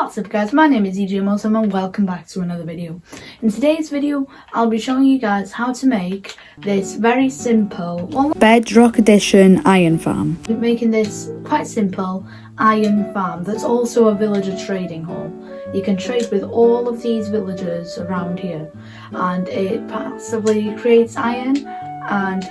What's up guys, my name is EJ Muslim and welcome back to another video. In today's video, I'll be showing you guys how to make this very simple Bedrock edition iron farm. Making this quite simple iron farm that's also a villager trading hall. You can trade with all of these villagers around here and it passively creates iron and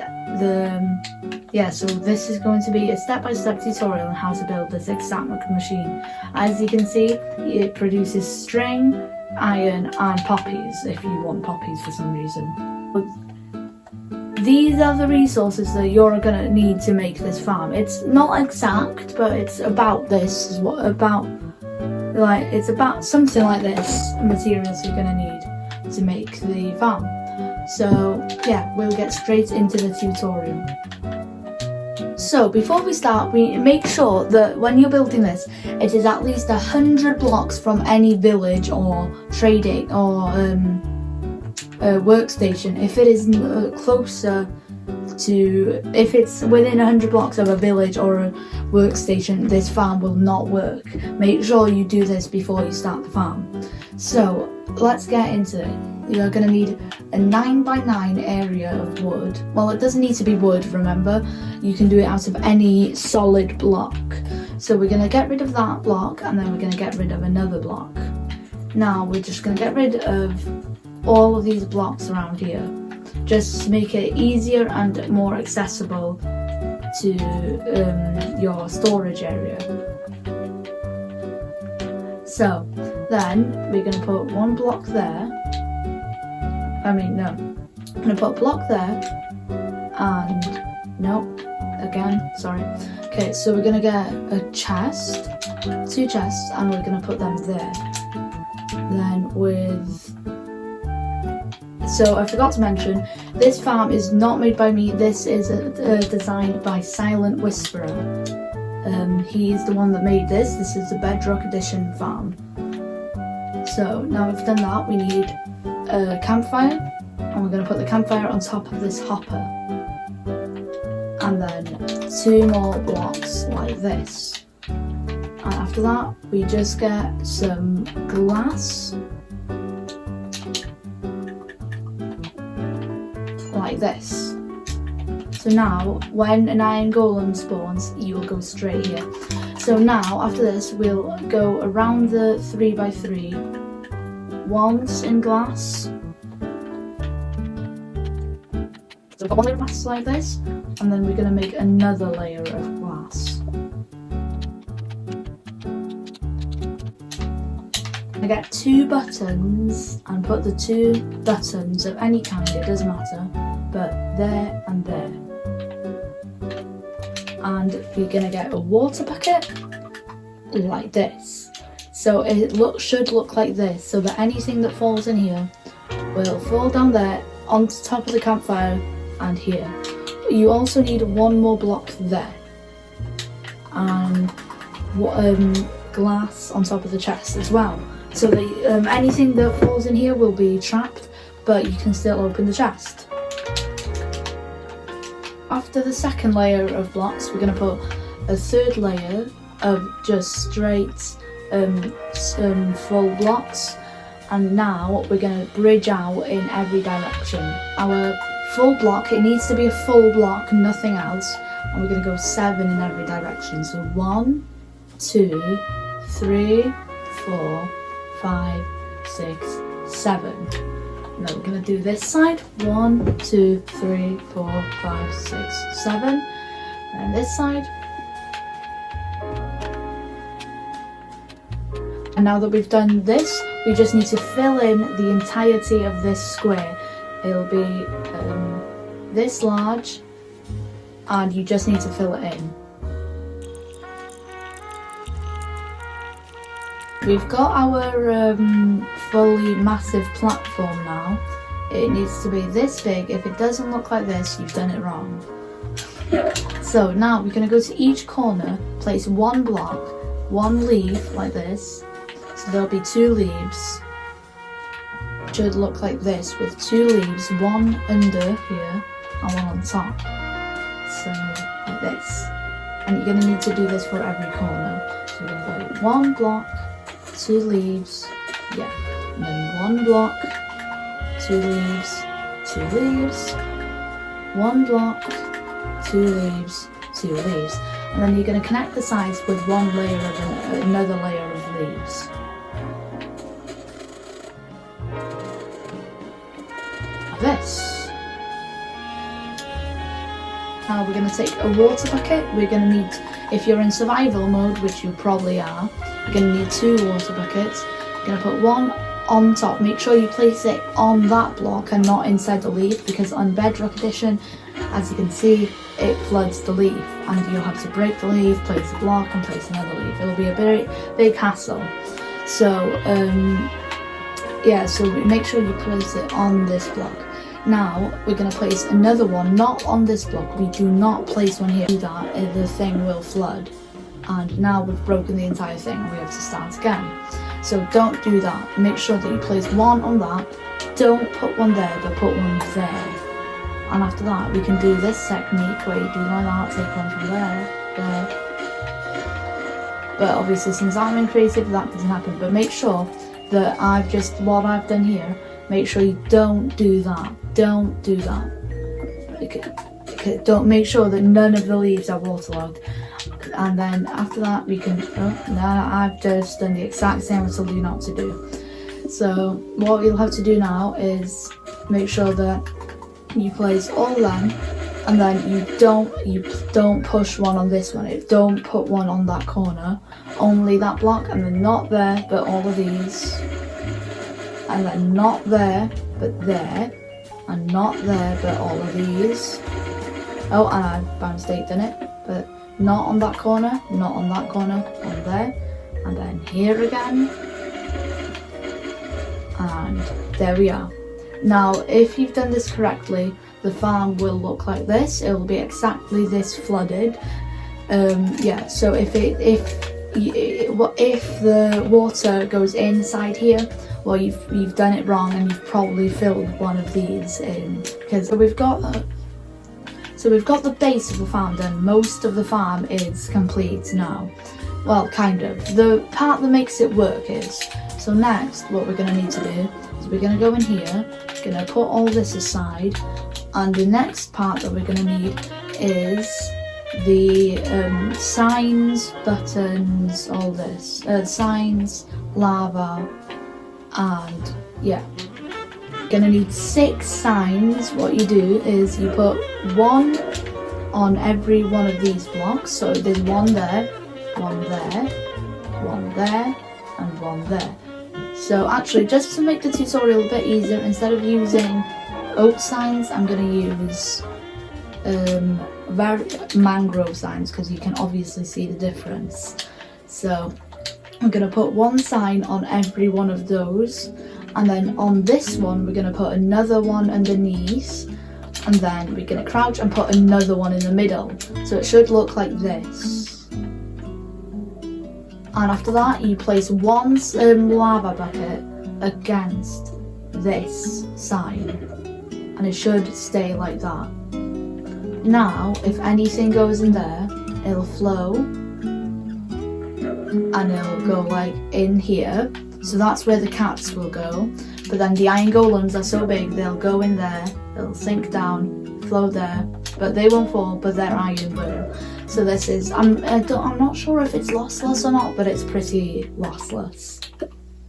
so this is going to be a step-by-step tutorial on how to build this exact machine. As you can see, it produces string, iron and poppies if you want poppies for some reason. These are the resources that you're going to need to make this farm. It's not exact, but it's about this. It's about something like this materials you're going to need to make the farm. So yeah, we'll get straight into the tutorial. So before we start, we make sure that when you're building this, it is at least 100 blocks from any village or trading or workstation. If it is closer to, if it's within 100 blocks of a village or a workstation, this farm will not work. Make sure you do this before you start the farm. So let's get into it. You're going to need a 9x9 area of wood. Well, it doesn't need to be wood, remember. You can do it out of any solid block. So we're going to get rid of that block and then we're going to get rid of another block. Now we're just going to get rid of all of these blocks around here. Just to make it easier and more accessible to your storage area. So then we're going to put one block there. I'm going to put a block there and okay, so we're going to get a chest, 2 chests, and we're going to put them there. Then so I forgot to mention, this farm is not made by me. This is designed by Silent Whisperer. He's the one that made this. This is the Bedrock edition farm. So now we've done that, we need a campfire, and we're going to put the campfire on top of this hopper. And then 2 more blocks like this. And after that, we just get some glass. Like this. So now when an iron golem spawns, you will go straight here. So now after this we'll go around the 3x3 once in glass. So we've got 1 layer of glass like this, and then we're going to make another layer of glass. I get 2 buttons and put the 2 buttons of any kind, it doesn't matter, but there and there. And we're going to get a water bucket like this. So it should look like this, so that anything that falls in here will fall down there onto top of the campfire and here. You also need 1 more block there. And glass on top of the chest as well. So that anything that falls in here will be trapped, but you can still open the chest. After the second layer of blocks, we're going to put a 3rd layer of just straight full blocks. And now we're going to bridge out in every direction. Our full block, it needs to be a full block, nothing else. And we're going to go 7 in every direction. So 1, 2, 3, 4, 5, 6, 7. Now we're going to do this side. 1, 2, 3, 4, 5, 6, 7. And this side. And now that we've done this, we just need to fill in the entirety of this square. It'll be this large, and you just need to fill it in. We've got our fully massive platform now. It needs to be this big. If it doesn't look like this, you've done it wrong. So now we're going to go to each corner, place 1 block, 1 leaf like this. So there'll be 2 leaves. It should look like this with 2 leaves, 1 under here and 1 on top. So like this. And you're going to need to do this for every corner. So you're going to go 1 block, 2 leaves, yeah, and then 1 block, 2 leaves, 2 leaves, 1 block, 2 leaves, 2 leaves, and then you're going to connect the sides with 1 layer of another layer of leaves. Like this. Now we're going to take a water bucket. We're going to need, if you're in survival mode, which you probably are, you're going to need 2 water buckets. You're going to put 1 on top. Make sure you place it on that block and not inside the leaf, because on Bedrock Edition, as you can see, it floods the leaf and you'll have to break the leaf, place a block and place another leaf. It'll be a very big hassle. So yeah, so make sure you place it on this block. Now we're going to place another one, not on this block. We do not place one here. Do that, the thing will flood. And now we've broken the entire thing and we have to start again. So don't do that. Make sure that you place 1 on that. Don't put 1 there, but put 1 there. And after that, we can do this technique where you do like that, take 1 from there. But obviously, since I'm in creative, that doesn't happen. But make sure that what I've done here, make sure you don't do that. Don't do that. Don't make sure that none of the leaves are waterlogged. And then after that, we can, I've just done the exact same I told you not to do. So what you'll have to do now is make sure that you place all them, and then you don't push 1 on this one. Don't put 1 on that corner, only that block, and then not there, but all of these, and then not there, but there, and not there, but all of these. Oh, and I've by mistake done it, but not on that corner, not on that corner, on there, and then here again, and there we are. Now, if you've done this correctly, the farm will look like this. It will be exactly this flooded. Yeah. So if the water goes inside here, well, you've done it wrong, and you've probably filled one of these in. Because we've got the base of the farm done. Most of the farm is complete now. Well, kind of. The part that makes it work is. So next, what we're going to need to do is we're going to go in here, going to put all this aside, and the next part that we're going to need is the signs, buttons, all this. Signs, lava, and yeah. Going to need 6 signs. What you do is you put 1 on every one of these blocks. So there's 1 there, 1 there, 1 there, and 1 there. So actually, just to make the tutorial a bit easier, instead of using oak signs, I'm going to use mangrove signs, because you can obviously see the difference. So I'm going to put 1 sign on every one of those, and then on this one we're going to put another one underneath, and then we're going to crouch and put another one in the middle. So it should look like this. And after that, you place 1 lava bucket against this sign, and it should stay like that. Now, if anything goes in there, it'll flow, and it'll go like in here. So that's where the cats will go. But then the iron golems are so big, they'll go in there, they'll sink down, flow there, but they won't fall, but their iron will. So this is, I'm not sure if it's lossless or not, but it's pretty lossless.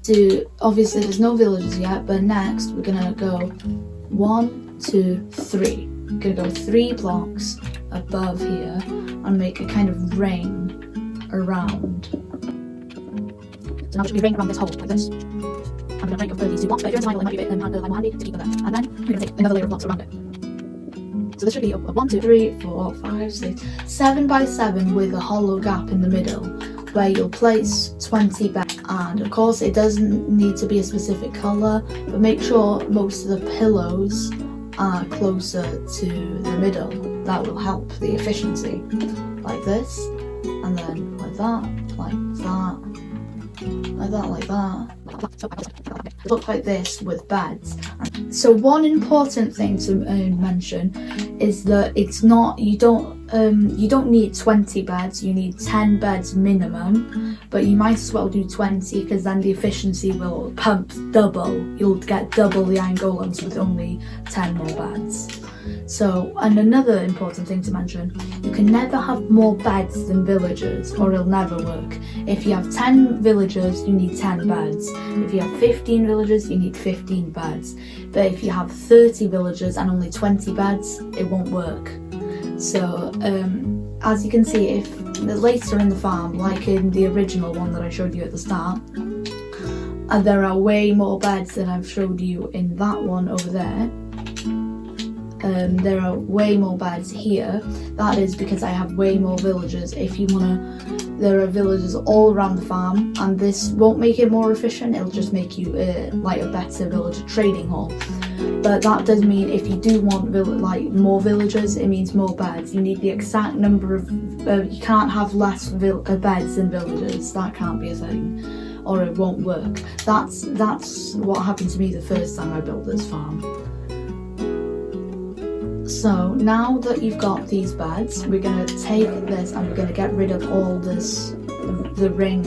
So obviously there's no villages yet, but next we're gonna go 1, 2, 3. We're gonna go 3 blocks above here and make a kind of ring around. So now it should be a ring around this hole like this. I'm gonna break up these 2 blocks, but if you're in survival, it might be a bit handy to keep them there. And then we're gonna take another layer of blocks around it. So this should be a 1, 2, 3, 4, 5, 6, 7 by 7 with a hollow gap in the middle where you'll place 20 beds. And of course it doesn't need to be a specific colour, but make sure most of the pillows are closer to the middle. That will help the efficiency. Like this, and then like that, like that, like that, like that. Look like this with beds. So one important thing to mention is that it's not, you don't you don't need 20 beds, you need 10 beds minimum, but you might as well do 20 because then the efficiency will pump double. You'll get double the iron golems with only 10 more beds. So, and another important thing to mention, you can never have more beds than villagers or it'll never work. If you have 10 villagers, you need 10 beds. If you have 15 villagers, you need 15 beds. But if you have 30 villagers and only 20 beds, it won't work. So, as you can see, if later in the farm, like in the original one that I showed you at the start, there are way more beds than I've showed you in that one over there. There are way more beds here. That is because I have way more villagers. If you wanna, there are villagers all around the farm, and this won't make it more efficient. It'll just make you like a better villager trading hall. But that does mean if you do want more villagers, it means more beds. You need the exact number of. You can't have less beds than villagers. That can't be a thing, or it won't work. That's what happened to me the first time I built this farm. So now that you've got these beds, we're going to take this and we're going to get rid of all this, we're going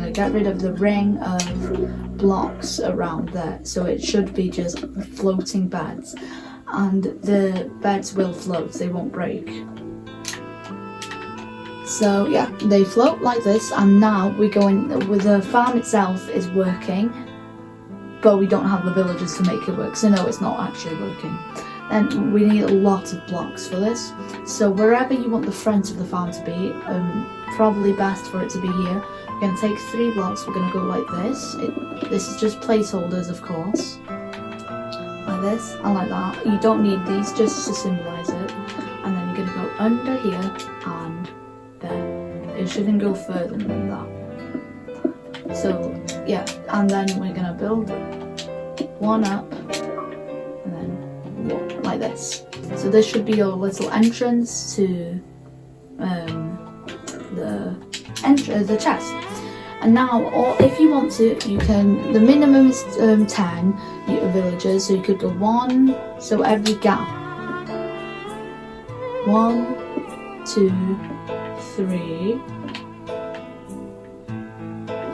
to get rid of the ring of blocks around there. So it should be just floating beds, and the beds will float, they won't break. So yeah, they float like this, and now we're going, with the farm itself is working, but we don't have the villagers to make it work, so no, it's not actually working. And we need a lot of blocks for this. So wherever you want the front of the farm to be, probably best for it to be here. We're going to take 3 blocks, we're going to go like this. This is just placeholders, of course. Like this, and like that. You don't need these, just to symbolise it. And then you're going to go under here, and there. It shouldn't go further than that. So yeah, and then we're going to build one up, and then one, like this. So this should be your little entrance to the chest. And now, or if you want to, you can, the minimum is 10 villagers, so you could go 1, so every gap. 1, 2, 3,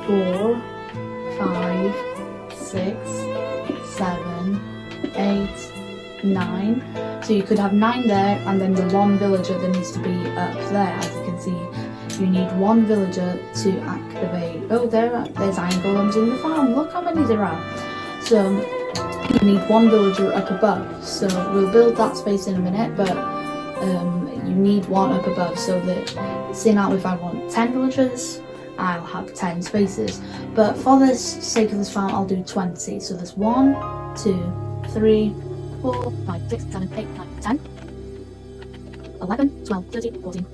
4, 5, 6, 7, 8, 9. So you could have 9 there, and then the 1 villager that needs to be up there. As you can see, you need 1 villager to activate. Oh, there's iron golems in the farm. Look how many there are. So you need 1 villager up above. So we'll build that space in a minute, but you need 1 up above, so that, say now if I want 10 villagers, I'll have 10 spaces. But for the sake of this farm, I'll do 20. So there's 1, 2, 3, 4, 5, 6, 7, 8, 9, 10, 11, 12, 13, 14,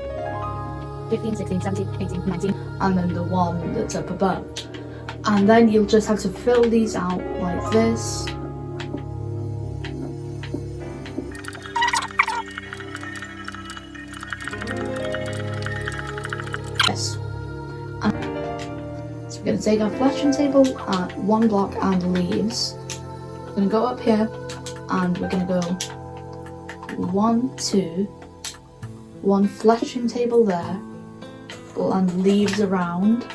15, 16, 17, 18, 19, and then the 1 that's up above. And then you'll just have to fill these out like this. Yes. So we're going to take our fleshing table, 1 block and leaves. We're going to go up here, and we're going to go 1, 2, 1 fleshing table there, and leaves around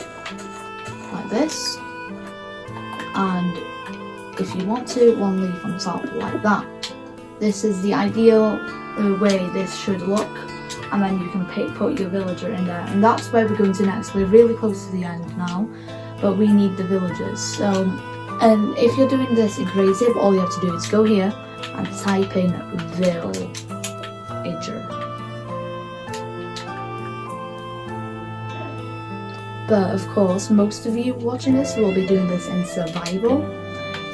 like this, and if you want to, 1 leaf on top like that. This is the ideal way this should look, and then you can put your villager in there, and that's where we're going to next. We're really close to the end now, but we need the villagers. So, and if you're doing this in creative, all you have to do is go here and type in villager. But of course, most of you watching this will be doing this in survival.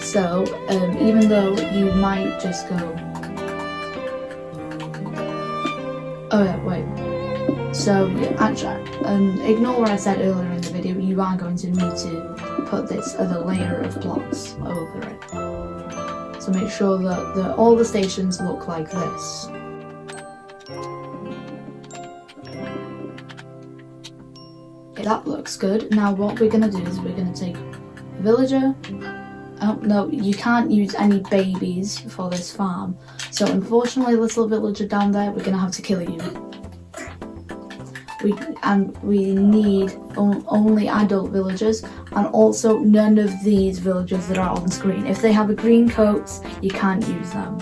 So even though you might just go, oh yeah, wait. So actually, ignore what I said earlier in the video. You are going to need to put this other layer of blocks over it. So make sure that all the stations look like this. That looks good. Now what we're going to do is we're going to take villager, Oh no, you can't use any babies for this farm. So unfortunately, little villager down there, we're gonna have to kill you. We need only adult villagers, and also none of these villagers that are on screen. If they have a green coat, you can't use them.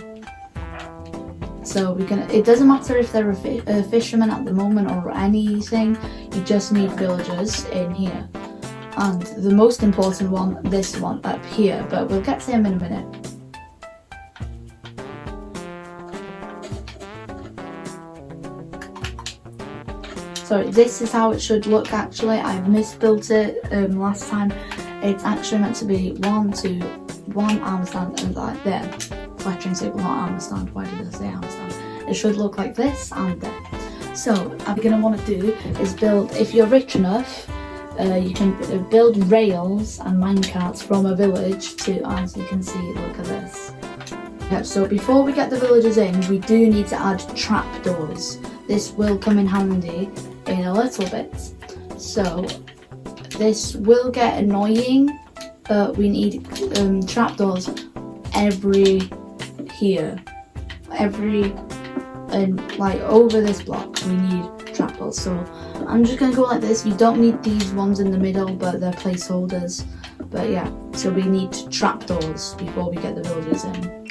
So it doesn't matter if they're a fisherman at the moment or anything, you just need villagers in here. And the most important one, this one up here, but we'll get to him in a minute. So this is how it should look actually. I misbuilt it last time. It's actually meant to be one arm stand and like there. Fletching table, not arm stand. Why did I say arm stand? It should look like this and there. So what we're going to want to do is build, if you're rich enough, you can build rails and minecarts from a village to, as you can see, look at this. Yeah, so before we get the villagers in, we do need to add trapdoors. This will come in handy in a little bit. So this will get annoying, but we need trapdoors and like over this block we need trapdoors. So I'm just gonna go like this. You don't need these ones in the middle, but they're placeholders. But yeah, so we need trapdoors before we get the villagers in.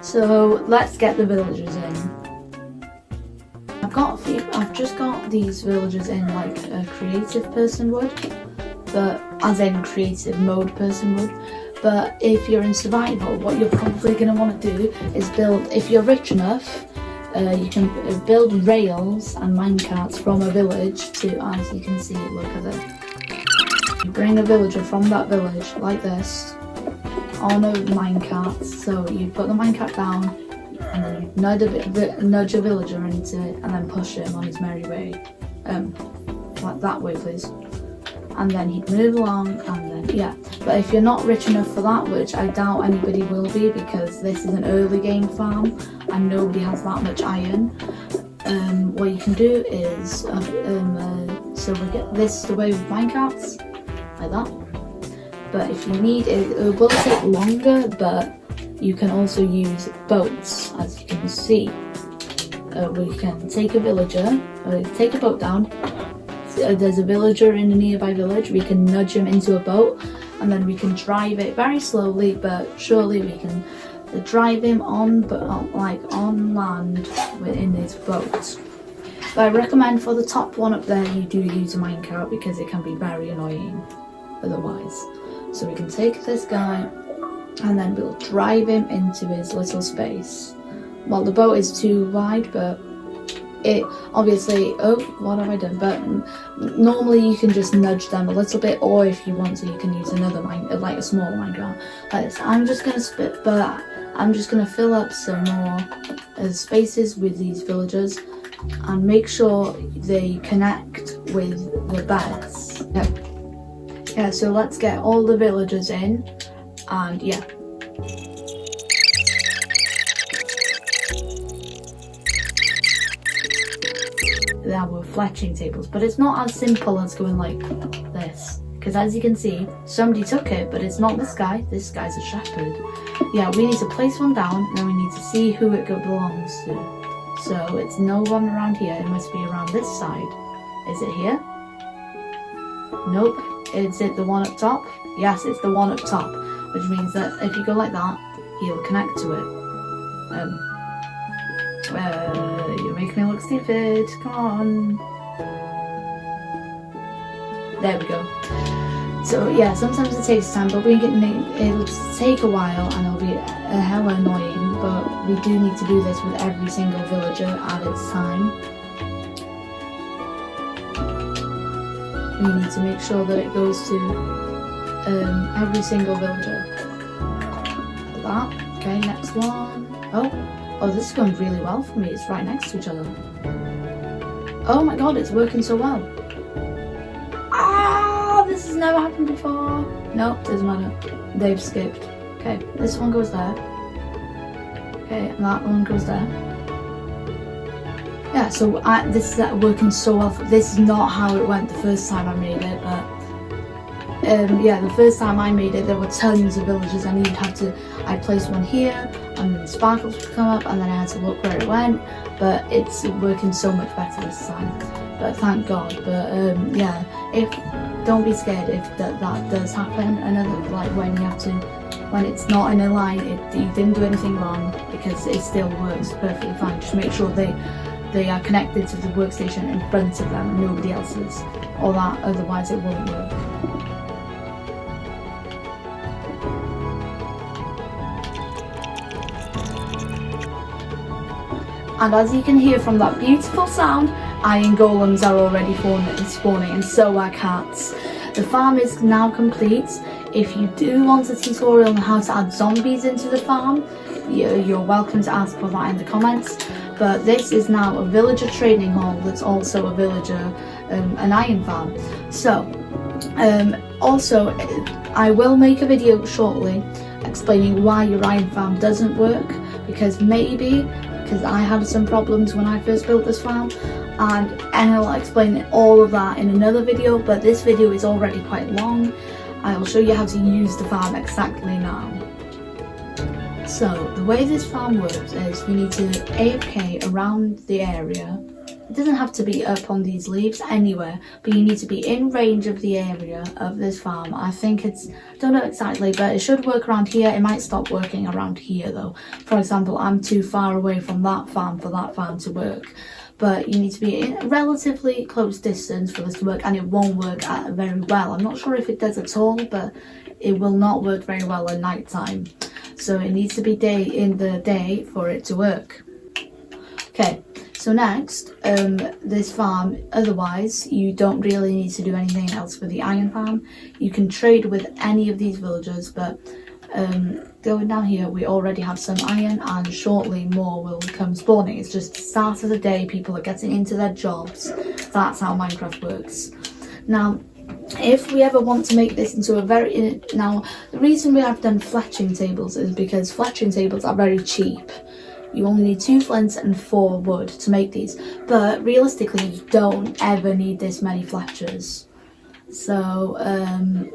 So let's get the villagers in. I've just got these villagers in like a creative person would, but as in creative mode person would. But if you're in survival, what you're probably going to want to do is build, if you're rich enough, you can build rails and minecarts from a village to, as you can see, look at it. You bring a villager from that village like this on a minecart. So you put the minecart down, and then you nudge a villager into it, and then push him on his merry way. Like that way, please. And then he'd move along, and then, yeah. But if you're not rich enough for that, which I doubt anybody will be, because this is an early game farm, and nobody has that much iron, what you can do is, so we get this the way with minecarts, like that. But if you need it will take longer, but you can also use boats, as you can see. We can take a villager, take a boat down. There's a villager in a nearby village. We can nudge him into a boat, and then we can drive it very slowly, but surely we can drive him on, but like on land in his boat. But I recommend for the top one up there, you do use a minecart because it can be very annoying otherwise. So we can take this guy, and then we'll drive him into his little space. Well, the boat is too wide, but it obviously, oh, what have I done? But normally you can just nudge them a little bit, or if you want to, you can use another like a smaller minecart like this. I'm just gonna fill up some more spaces with these villagers and make sure they connect with the beds. Yeah, so let's get all the villagers in, and yeah. There were fletching tables, but it's not as simple as going like this, because as you can see, somebody took it, but it's not this guy. This guy's a shepherd. Yeah, we need to place one down, and then we need to see who it belongs to. So it's no one around here. It must be around this side. Is it here? Nope. Is it the one up top? Yes, it's the one up top, which means that if you go like that, he'll connect to it. You make me look stupid. Come on. There we go. So yeah, sometimes it takes time, but it'll take a while and it'll be a hella annoying. But we do need to do this with every single villager at its time. We need to make sure that it goes to every single villager. Like that. Okay, next one. Oh, this is going really well for me. It's right next to each other. Oh my god, it's working so well. Ah, this has never happened before. Nope, doesn't matter. They've skipped. Okay, this one goes there. Okay, and that one goes there. yeah, so this is working so well. This is not how it went the first time I made it, but yeah, the first time I made it, there were tons of villagers, and I'd place one here, and then the sparkles would come up, and then I had to look where it went, but it's working so much better this time, but thank God. But yeah, don't be scared if that does happen, another, like when it's not in a line, you didn't do anything wrong, because it still works perfectly fine. Just make sure they are connected to the workstation in front of them and nobody else's, or that, otherwise it won't work. And as you can hear from that beautiful sound, iron golems are already spawning, and so are cats. The farm is now complete. If you do want a tutorial on how to add zombies into the farm, you're welcome to ask for that in the comments. But this is now a villager training hall that's also a villager, an iron farm. So, also, I will make a video shortly explaining why your iron farm doesn't work, because I had some problems when I first built this farm, and I'll explain all of that in another video, but this video is already quite long. I'll show you how to use the farm exactly now. So the way this farm works is you need to AFK around the area. It doesn't have to be up on these leaves, anywhere, but you need to be in range of the area of this farm. I think I don't know exactly, but it should work around here. It might stop working around here though. For example, I'm too far away from that farm for that farm to work. But you need to be in a relatively close distance for this to work, and it won't work very well. I'm not sure if it does at all, but it will not work very well at night time. So it needs to be in the day for it to work. Okay, so next, this farm, otherwise you don't really need to do anything else with the iron farm. You can trade with any of these villagers, but going down here we already have some iron, and shortly more will come spawning. It's just the start of the day, people are getting into their jobs. That's how Minecraft works. Now, if we ever want to make this into now the reason we have done fletching tables is because fletching tables are very cheap. You only need 2 flints and 4 wood to make these, but realistically you don't ever need this many fletchers. So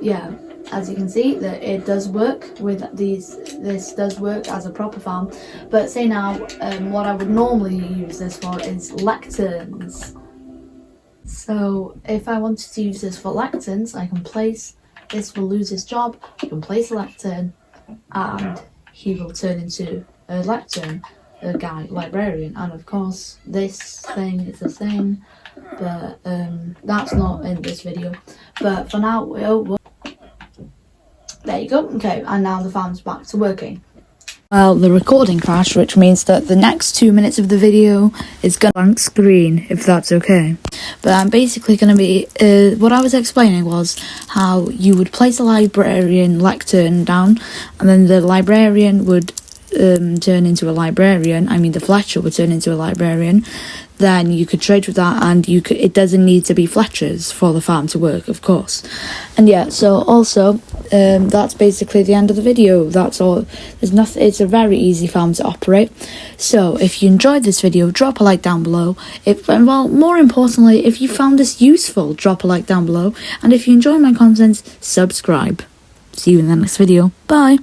yeah, as you can see, that it does work with these. This does work as a proper farm. But say now, what I would normally use this for is lecterns. So if I wanted to use this for lecterns, I can place, this will lose his job, I can place a lectern, and he will turn into a lectern, a guy, librarian. And of course this thing is a thing, but that's not in this video. But for now, there you go. Okay, and now the farm's back to working. Well, the recording crashed, which means that the next 2 minutes of the video is going to blank screen, if that's okay. But I'm basically going to be, what I was explaining was how you would place a librarian lectern down, and then the librarian would turn into a librarian. I mean, the Fletcher would turn into a librarian. Then you could trade with that, and it doesn't need to be Fletchers for the farm to work, of course. And yeah, so also that's basically the end of the video. That's all. There's nothing. It's a very easy farm to operate. So if you enjoyed this video, drop a like down below. Well, more importantly, if you found this useful, drop a like down below. And if you enjoy my content, subscribe. See you in the next video. Bye.